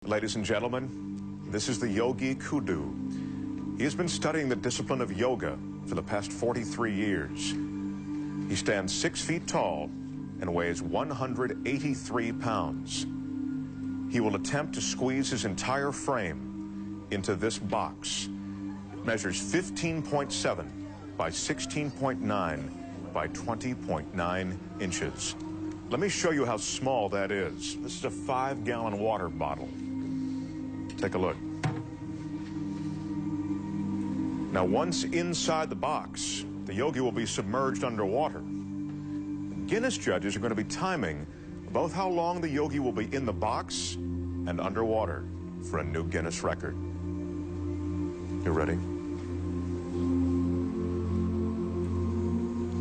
Ladies and gentlemen, this is the Yogi Kudu. He has been studying the discipline of yoga for the past 43 years. He stands 6 feet tall and weighs 183 pounds. He will attempt to squeeze his entire frame into this box. It measures 15.7 by 16.9 by 20.9 inches. Let me show you how small that is. This is a 5-gallon water bottle. Take a look. Now, once inside the box, the yogi will be submerged underwater. Guinness judges are going to be timing both how long the yogi will be in the box and underwater for a new Guinness record. You ready?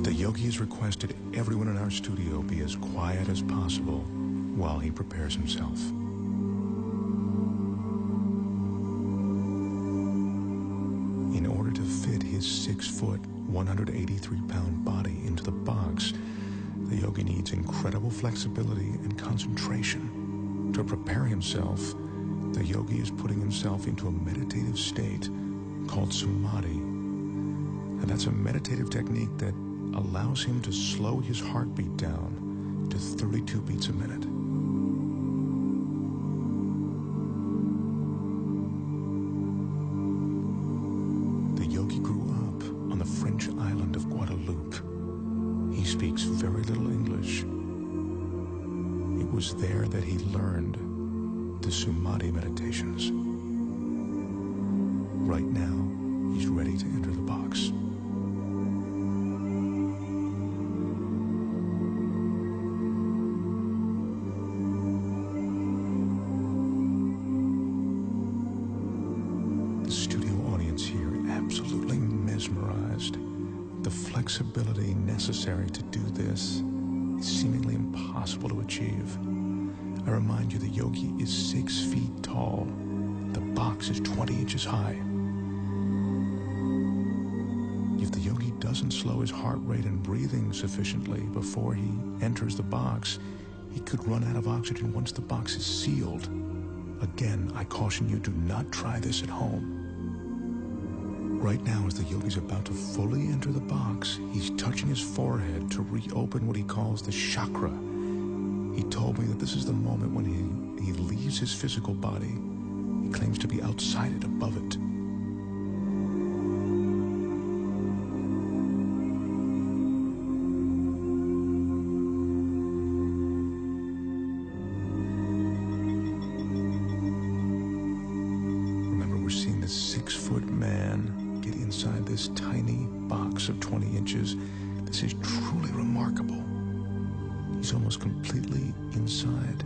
The yogi has requested everyone in our studio be as quiet as possible while he prepares himself. In order to fit his 6-foot, 183-pound body into the box, the yogi needs incredible flexibility and concentration. To prepare himself, the yogi is putting himself into a meditative state called samadhi. And that's a meditative technique that allows him to slow his heartbeat down to 32 beats a minute. The yogi grew up on the French island of Guadeloupe. He speaks very little English. It was there that he learned the Samadhi meditations. Right now, he's ready to enter the box. Absolutely mesmerized. The flexibility necessary to do this is seemingly impossible to achieve. I remind you, the yogi is 6 feet tall. The box is 20 inches high. If the yogi doesn't slow his heart rate and breathing sufficiently before he enters the box, he could run out of oxygen once the box is sealed. Again, I caution you, do not try this at home. Right now, as the yogi's about to fully enter the box, he's touching his forehead to reopen what he calls the chakra. He told me that this is the moment when he leaves his physical body. He claims to be outside it, above it. Remember, we're seeing this 6-foot man get inside this tiny box of 20 inches. This is truly remarkable. He's almost completely inside.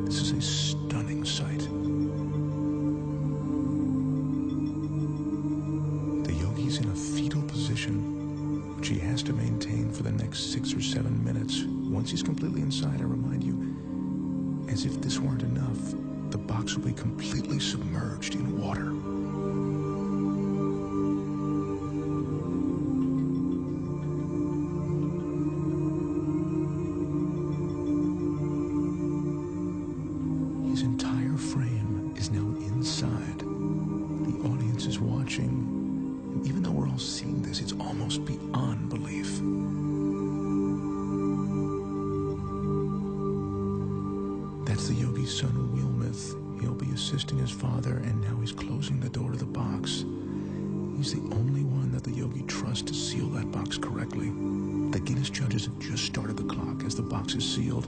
This is a stunning sight. The yogi's in a fetal position, which he has to maintain for the next 6 or 7 minutes. Once he's completely inside, I remind you, as if this weren't enough, the box will be completely submerged in water. His entire frame is now inside. The audience is watching, and even though we're all seeing this, it's almost beyond belief. That's the yogi's son, Wilmeth. He'll be assisting his father, and now he's closing the door to the box. He's the only one that the yogi trusts to seal that box correctly. The Guinness judges have just started the clock as the box is sealed.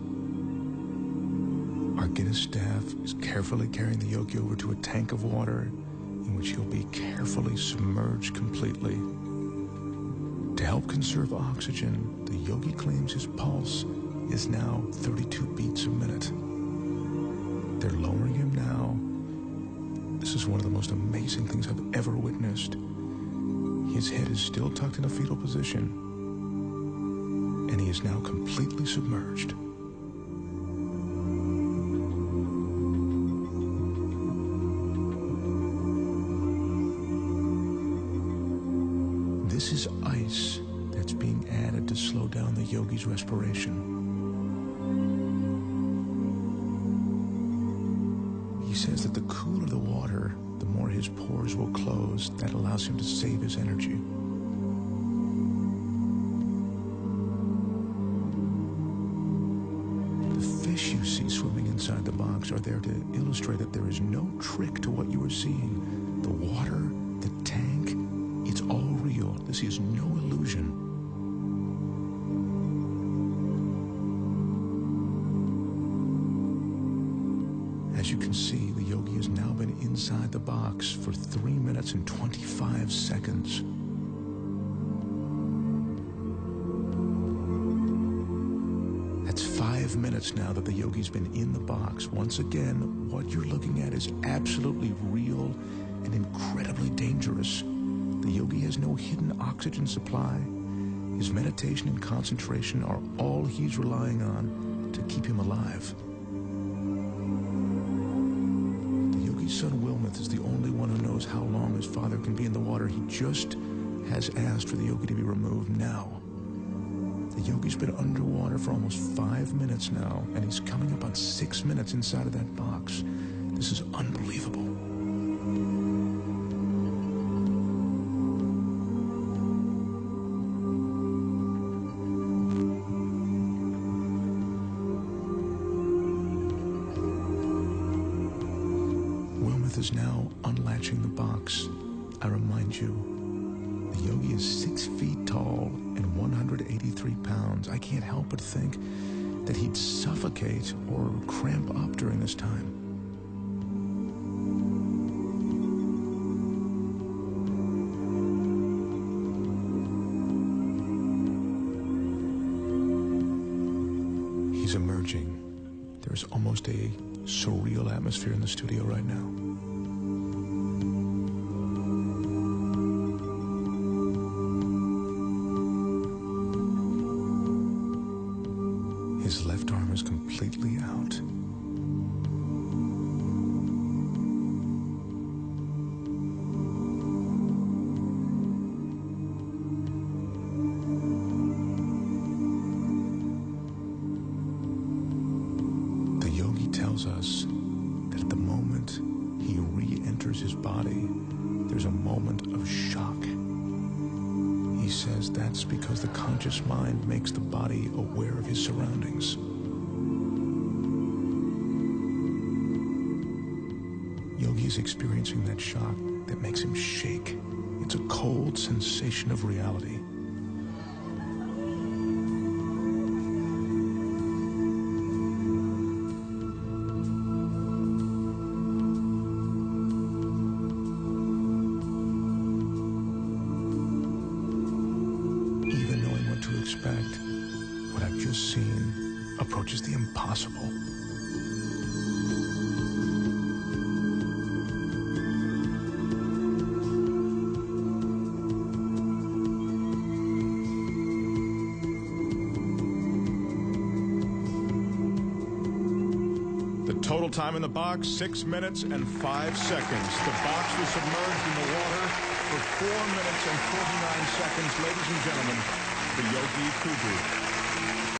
Our Guinness staff is carefully carrying the yogi over to a tank of water in which he'll be carefully submerged completely. To help conserve oxygen, the yogi claims his pulse is now 32 beats a minute. They're lowering him now. This is one of the most amazing things I've ever witnessed. His head is still tucked in a fetal position, and he is now completely submerged. This is ice that's being added to slow down the yogi's respiration. He says that the cooler the water, the more his pores will close. That allows him to save his energy. The fish you see swimming inside the box are there to illustrate that there is no trick to what you are seeing. The water, the tank, it's all real. This is no illusion. As you can see, the yogi has now been inside the box for 3 minutes and 25 seconds. That's 5 minutes now that the yogi's been in the box. Once again, what you're looking at is absolutely real and incredibly dangerous. The yogi has no hidden oxygen supply. His meditation and concentration are all he's relying on to keep him alive. Son Wilmoth is the only one who knows how long his father can be in the water. He just has asked for the yogi to be removed now. The yogi's been underwater for almost 5 minutes now, and he's coming up on 6 minutes inside of that box. This is unbelievable. Is now unlatching the box. I remind you, the yogi is 6 feet tall and 183 pounds. I can't help but think that he'd suffocate or cramp up during this time. He's emerging. There's almost a surreal atmosphere in the studio right now. His left arm is completely out. The yogi tells us that at the moment he re-enters his body, there's a moment of shock. He says that's because the conscious mind makes the body aware of his surroundings. Yogi is experiencing that shock that makes him shake. It's a cold sensation of reality. Expect, what I've just seen approaches the impossible. The total time in the box, 6 minutes and 5 seconds. The box was submerged in the water for 4 minutes and 49 seconds. Ladies and gentlemen, the Yogi Kudu.